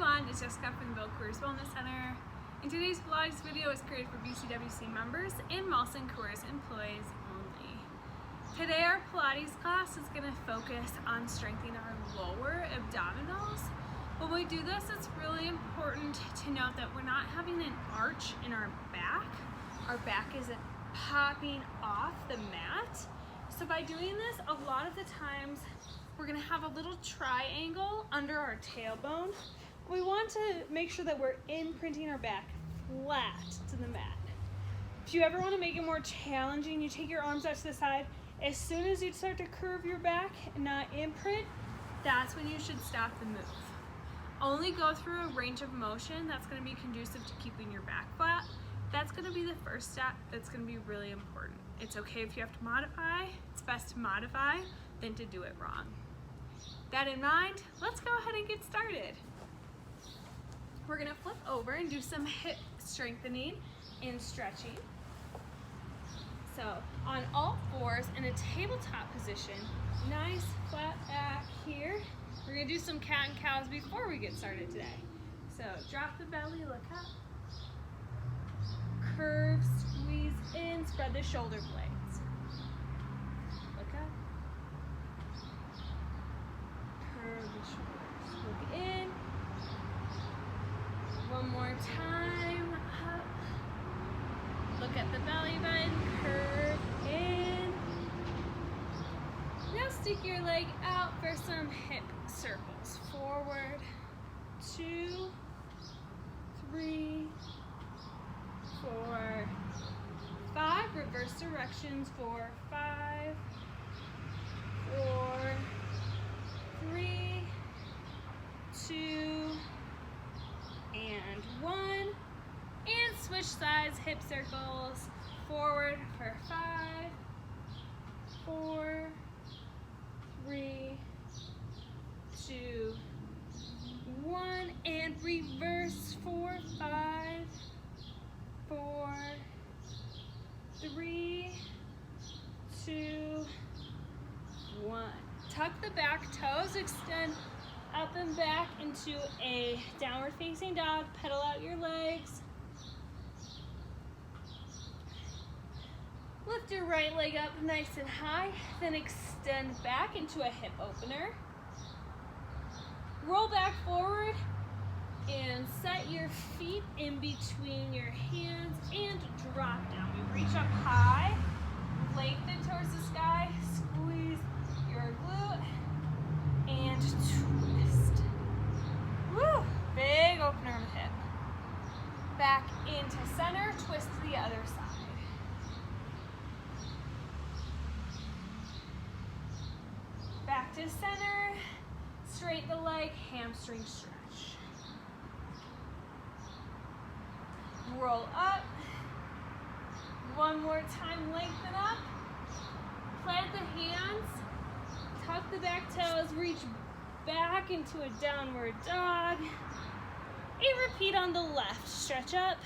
everyone, it's Jessica from the Coors Wellness Center. And today's Pilates video is created for BCWC members and Molson Coors employees only. Today our Pilates class is going to focus on strengthening our lower abdominals. When we do this, it's really important to note that we're not having an arch in our back. Our back isn't popping off the mat. So by doing this, a lot of the times we're going to have a little triangle under our tailbone. We want to make sure that we're imprinting our back flat to the mat. If you ever want to make it more challenging, you take your arms out to the side. As soon as you start to curve your back and not imprint, that's when you should stop the move. Only go through a range of motion that's going to be conducive to keeping your back flat. That's going to be the first step that's going to be really important. It's okay if you have to modify. It's best to modify than to do it wrong. That in mind, let's go ahead and get started. We're going to flip over and do some hip strengthening and stretching. So on all fours in a tabletop position, nice flat back here. We're going to do some cat and cows before we get started today. So drop the belly, look up. Curve, squeeze in, spread the shoulder blades. Look up. Curve the shoulders. Look in. One more time. Up. Look at the belly button. Curve in. Now stick your leg out for some hip circles. Forward. 2, 3, 4, 5. Reverse directions. 4, 5, 4, 3, 2, and 1. And switch sides, hip circles. Forward for 5, 4, 3, 2, 1. And reverse 4, 5, 4, 3, 2, 1. Tuck the back toes, extend up and back into a downward facing dog. Pedal out your legs. Lift your right leg up nice and high, then extend back into a hip opener. Roll back forward and set your feet in between your hands and drop down. We reach up high, lengthen towards the sky, squeeze your glute, and twist. Woo! Big opener of the hip. Back into center, twist to the other side. Back to center, straighten the leg, hamstring stretch. Roll up. One more time, lengthen up. Plant the hands. Tuck the back toes, reach back into a downward dog. And repeat on the left. Stretch up,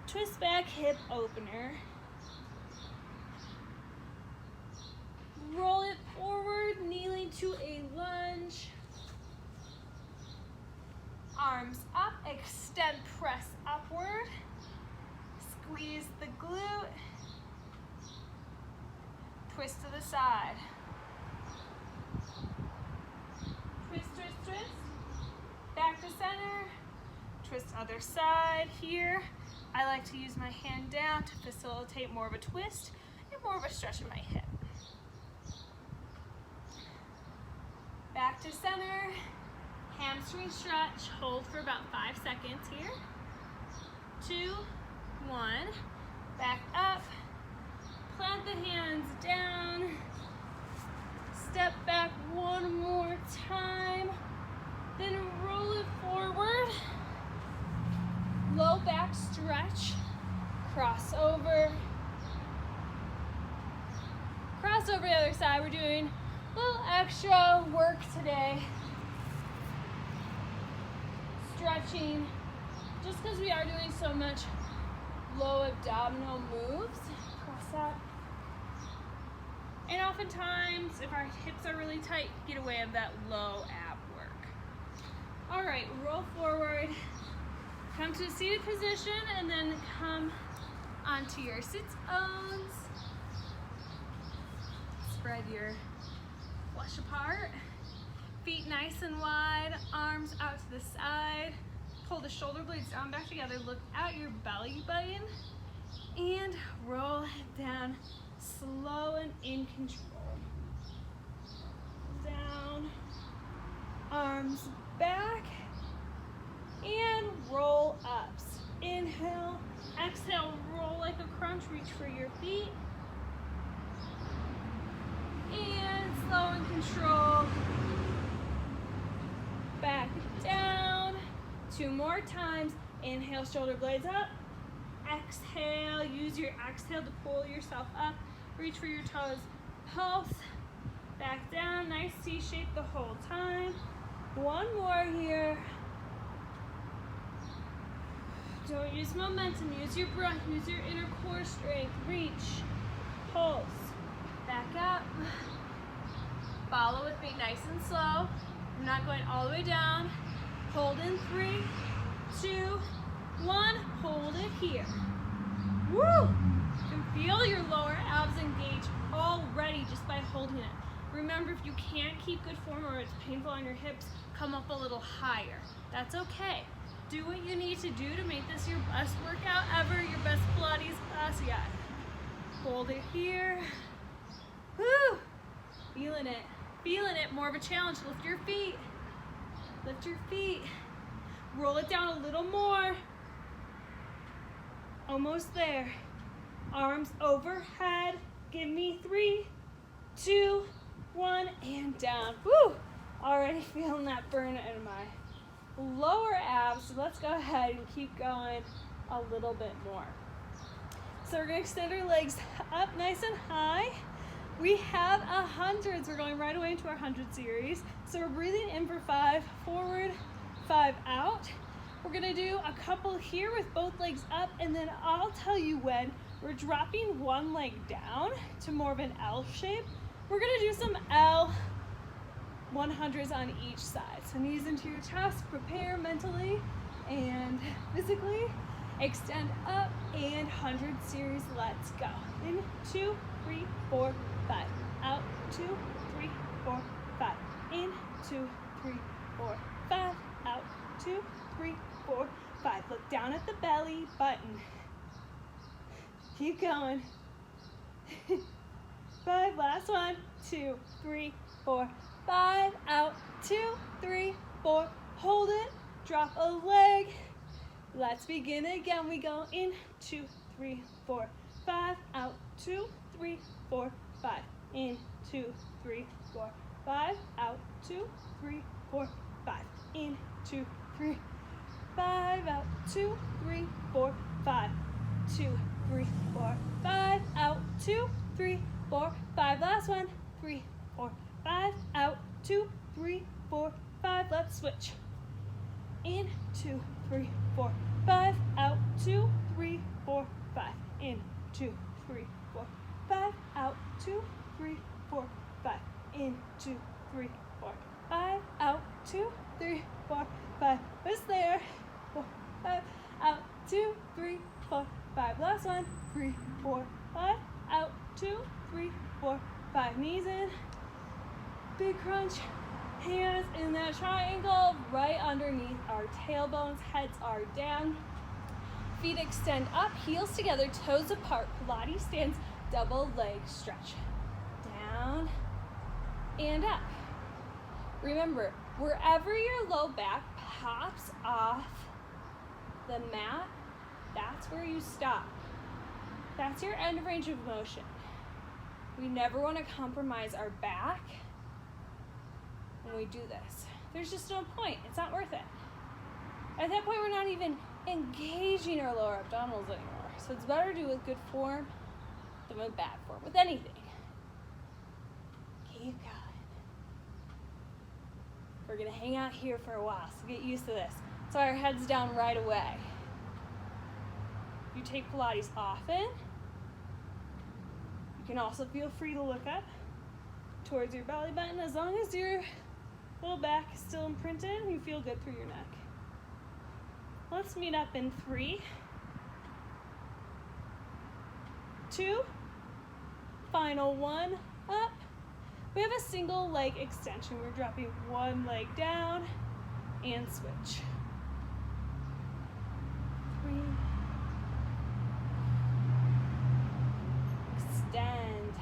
twist back, hip opener. Roll it forward, kneeling to a lunge. Arms up, extend, press upward. Squeeze the glute. Twist to the side. Twist, twist, twist. Back to center. Twist other side here. I like to use my hand down to facilitate more of a twist and more of a stretch in my hip. Back to center. Hamstring stretch. Hold for about 5 seconds here. 2, 1. Back up. Plant the hands down. Step back one more time. Then roll it forward. Low back stretch. Cross over. Cross over the other side. We're doing a little extra work today. Stretching. Just because we are doing so much low abdominal moves. Cross up. And oftentimes, if our hips are really tight, get away of that low ab work. All All right, roll forward, come to a seated position, and then come onto your sits bones. Spread your flesh apart. Feet nice and wide, arms out to the side. Pull the shoulder blades down back together. Look at your belly button and roll it down slow and in control. Down, arms back, and roll ups. Inhale, exhale, roll like a crunch, reach for your feet. And slow and control. Back down. 2 more times. Inhale, shoulder blades up. Exhale, use your exhale to pull yourself up. Reach for your toes. Pulse. Back down, nice C shape the whole time. 1 more here. Don't use momentum, use your breath, use your inner core strength. Reach, pulse, back up. Follow with me nice and slow. I'm not going all the way down. Hold in 3, 2, 1. Hold it here. Woo! You can feel your lower abs engage already just by holding it. Remember, if you can't keep good form or it's painful on your hips, come up a little higher. That's okay. Do what you need to do to make this your best workout ever, your best Pilates class yet. Hold it here. Woo! Feeling it. Feeling it. More of a challenge. Lift your feet. Lift your feet. Roll it down a little more. Almost there. Arms overhead. Give me 3, 2, 1, and down. Woo! Already feeling that burn in my lower abs. So let's go ahead and keep going a little bit more. So we're gonna extend our legs up nice and high. We have 100s. We're going right away into our 100 series. So we're breathing in for 5, forward, 5 out. We're gonna do a couple here with both legs up, and then I'll tell you when we're dropping one leg down to more of an L shape. We're gonna do some L 100s on each side. So knees into your chest, prepare mentally and physically. Extend up and 100 series, let's go. In 2, 3, 4, 5. Out, 2, 3, 4, 5. In, 2, 3, 4, 5. Out, 2, 3, 4, 5. Look down at the belly button. Keep going. 5, last one. 2, 3, 4, 5. Out, 2, 3, 4. Hold it. Drop a leg. Let's begin again. We go in 2, 3, 4, 5. Out 2, 3, 4, 5. In 2, 3, 4, 5. Out 2, 3, 4, 5. In 2, 3, 5. Out 2, 3, 4, 5. 2, 3, 4, 5. Out 2, 3, 4, 5. Last one. 3, 4, 5. Out 2, 3, 4, 5. Let's switch. In 2, 3, 4, 5. Out 2, 3, 4, 5. In 2, 3, 4, 5. Out 2, 3, 4, 5. In 2, 3, 4, 5. Out 2, 3, 4, 5. Who's there? 4, 5. Out 2, 3, 4, 5. Last one. 3, 4, 5. Out 2, 3, 4, 5. Knees in. Big crunch. Hands in that triangle right underneath our tailbones. Heads are down. Feet extend up, heels together, toes apart. Pilates stance, double leg stretch. Down and up. Remember, wherever your low back pops off the mat, that's where you stop. That's your end range of motion. We never want to compromise our back when we do this. There's just no point. It's not worth it. At that point, we're not even engaging our lower abdominals anymore. So it's better to do with good form than with bad form, with anything. Keep going. We're gonna hang out here for a while, so get used to this. So our head's down right away. You take Pilates often. You can also feel free to look up towards your belly button as long as you're Low back is still imprinted. You feel good through your neck. Let's meet up in 3, 2, final 1, up. We have a single leg extension. We're dropping one leg down and switch. 3, extend.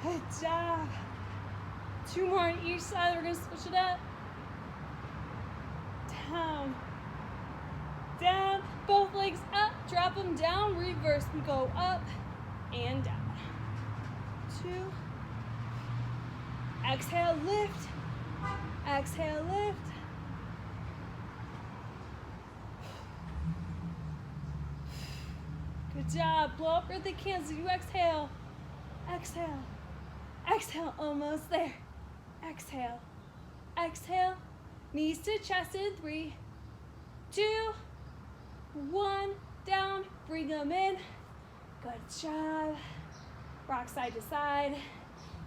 Good job. 2 more on each side. We're gonna switch it up. Down, down, both legs up, drop them down, reverse, and go up and down. 2, exhale, lift, exhale, lift. Good job, blow up with the cans as you exhale, exhale, exhale, almost there, exhale, exhale, knees to chest in 3, 2, 1, down, bring them in, good job, rock side to side,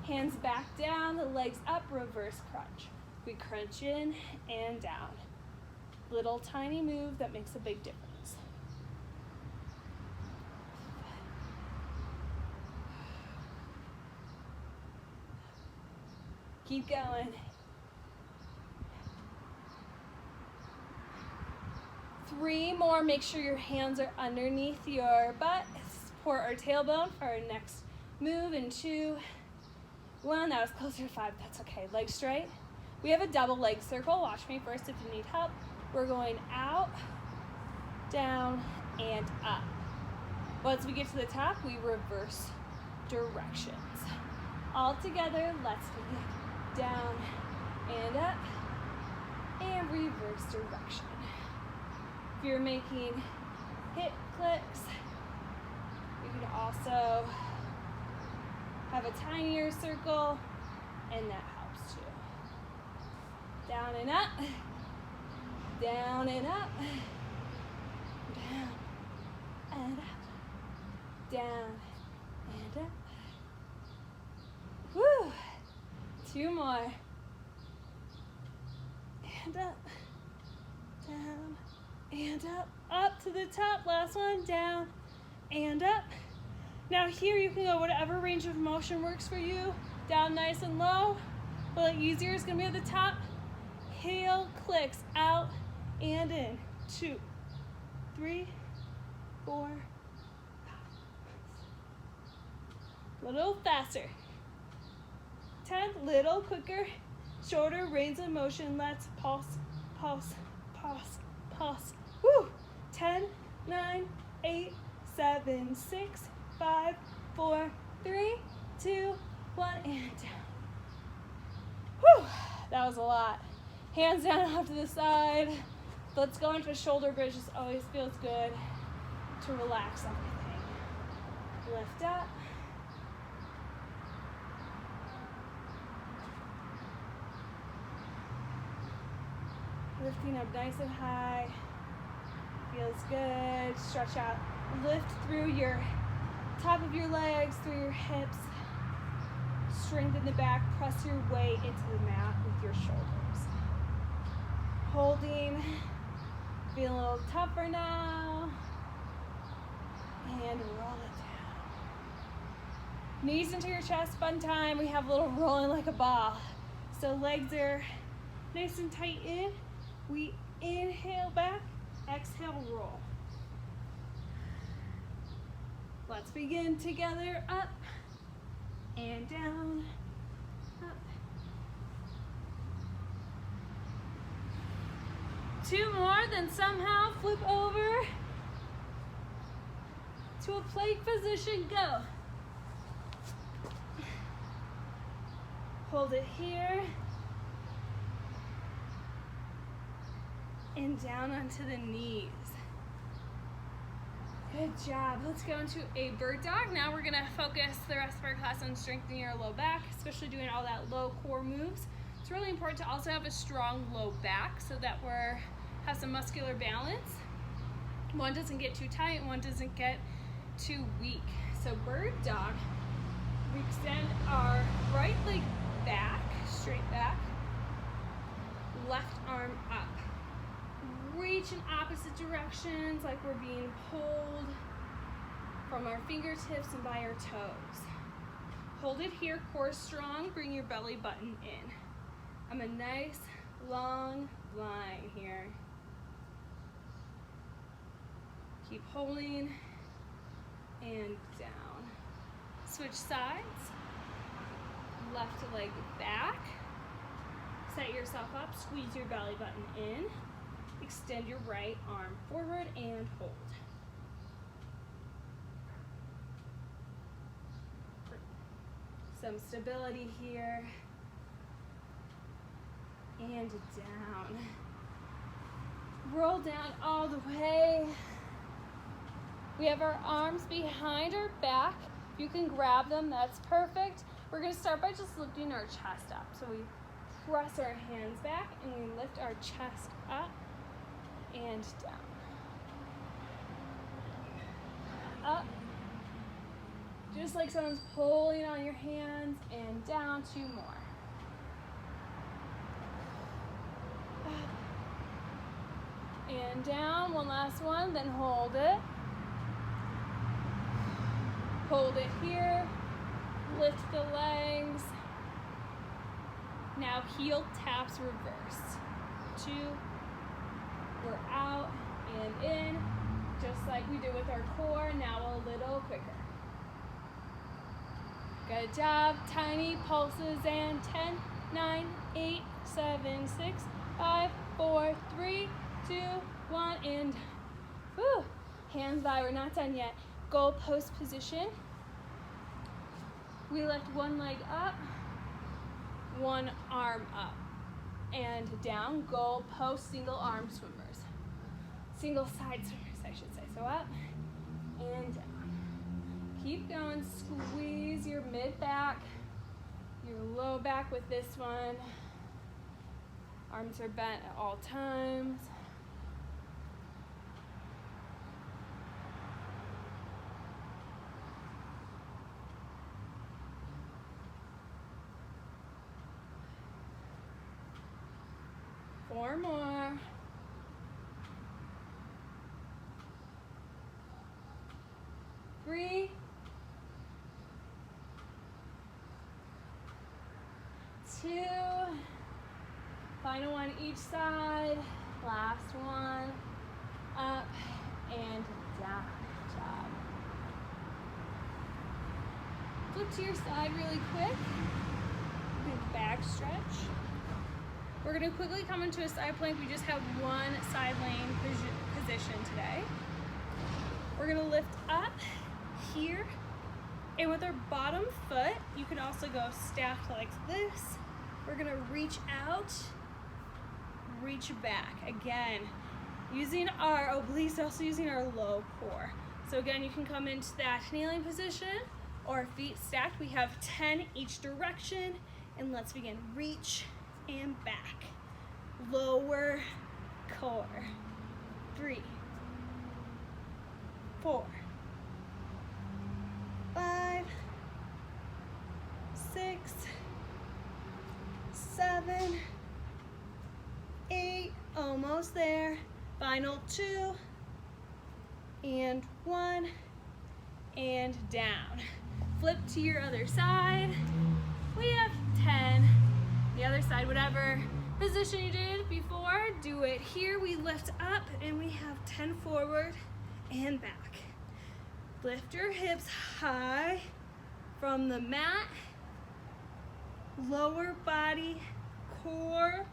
hands back down, the legs up, reverse crunch. We crunch in and down. Little tiny move that makes a big difference. Keep going. 3 more. Make sure your hands are underneath your butt. Support our tailbone for our next move in 2, 1. That was closer to 5. That's okay. Legs straight. We have a double leg circle. Watch me first if you need help. We're going out, down, and up. Once we get to the top, we reverse directions. All together, let's take it down and up and reverse direction. If you're making hip clicks, you can also have a tinier circle, and that helps too. Down and up, down and up, down and up, down and up. Woo! 2 more. And up, down, and up to the top. Last one, down and up. Now here you can go whatever range of motion works for you. Down nice and low. A little easier is gonna be at the top. Heel clicks out and in. 2, 3, 4, 5. A little faster. 10, little quicker, shorter range of motion. Let's pulse, pulse, pulse, pulse. Woo! 10, 9, 8, 7, 6, 5, 4, 3, 2, 1, and down. Whew! That was a lot. Hands down off to the side. Let's go into a shoulder bridge. This always feels good to relax everything. Lift up. Lifting up nice and high. Feels good. Stretch out. Lift through your top of your legs, through your hips. Strengthen the back. Press your weight into the mat with your shoulders. Holding. Feeling a little tougher now. And roll it down. Knees into your chest. Fun time. We have a little rolling like a ball. So legs are nice and tight in. We inhale back, exhale, roll. Let's begin together. Up and down, up. 2 more, then somehow flip over to a plank position. Go. Hold it here. And down onto the knees. Good job. Let's go into a bird dog. Now we're gonna focus the rest of our class on strengthening our low back, especially doing all that low core moves. It's really important to also have a strong low back so that have some muscular balance. One doesn't get too tight and one doesn't get too weak. So bird dog, we extend our right leg back, straight back, left arm up. Reach in opposite directions like we're being pulled from our fingertips and by our toes. Hold it here, core strong, bring your belly button in. I'm a nice long line here. Keep holding and down. Switch sides. Left leg back. Set yourself up, squeeze your belly button in. Extend your right arm forward and hold. Some stability here. And down. Roll down all the way. We have our arms behind our back. If you can grab them, that's perfect. We're gonna start by just lifting our chest up. So we press our hands back and we lift our chest up and down. Up. Just like someone's pulling on your hands, and down. 2 more. Up. And down, one last one, then hold it. Hold it here, lift the legs. Now heel taps reverse. 2, we're out and in, just like we did with our core, now a little quicker. Good job, tiny pulses, and 10, 9, 8, 7, 6, 5, 4, 3, 2, 1, and whew, hands by, we're not done yet. Goal post position. We lift one leg up, one arm up, and down. Goal post, single arm swimmers. Single side swimmers, I should say. So up and down. Keep going, squeeze your mid back, your low back with this one. Arms are bent at all times. Four more. Three. 2. Final one each side. Last one. Up and down. Good job. Flip to your side really quick. Big back stretch. We're going to quickly come into a side plank. We just have one side lane position today. We're going to lift up here, and with our bottom foot, you can also go stacked like this. We're going to reach out, reach back. Again, using our obliques, also using our low core. So again, you can come into that kneeling position or feet stacked. We have 10 each direction, and let's begin. Reach and back. Lower core. 3, 4, 5, 6, 7, 8, almost there. Final 2, and 1, and down. Flip to your other side. We have 10. The other side, whatever position you did before, do it here. We lift up and we have 10 forward and back. Lift your hips high from the mat. Lower body, core,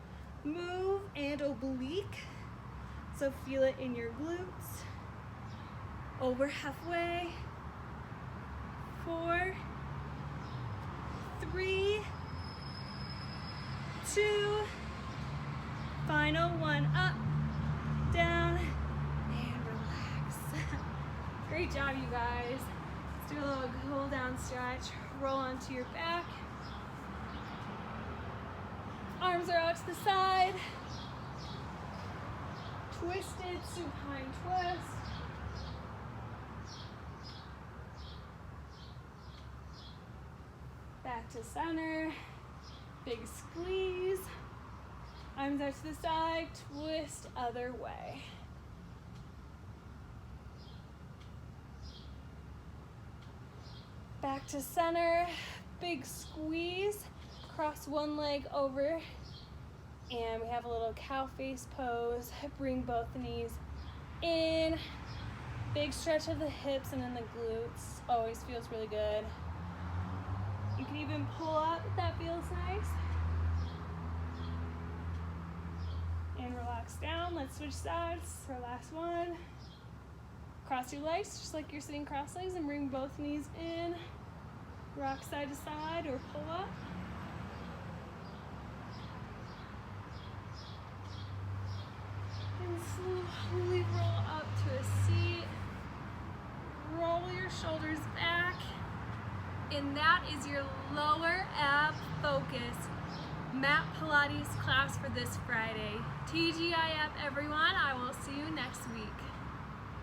move, and oblique. So feel it in your glutes. Over halfway. 4, 3, 2, final one, up, down, and relax. Great job, you guys. Let's do a little cool down stretch. Roll onto your back. Arms are out to the side. twisted supine twist. Back to center, big squeeze. Arms out to the side, twist other way. Back to center, big squeeze. Cross one leg over, and we have a little cow face pose. Bring both knees in. Big stretch of the hips and then the glutes. Always feels really good. You can even pull up if that feels nice. And relax down. Let's switch sides for our last one. Cross your legs just like you're sitting cross legs and bring both knees in. Rock side to side or pull up. And slowly roll up to a seat. Roll your shoulders back. And that is your lower ab focus mat Pilates class for this Friday. TGIF everyone, I will see you next week.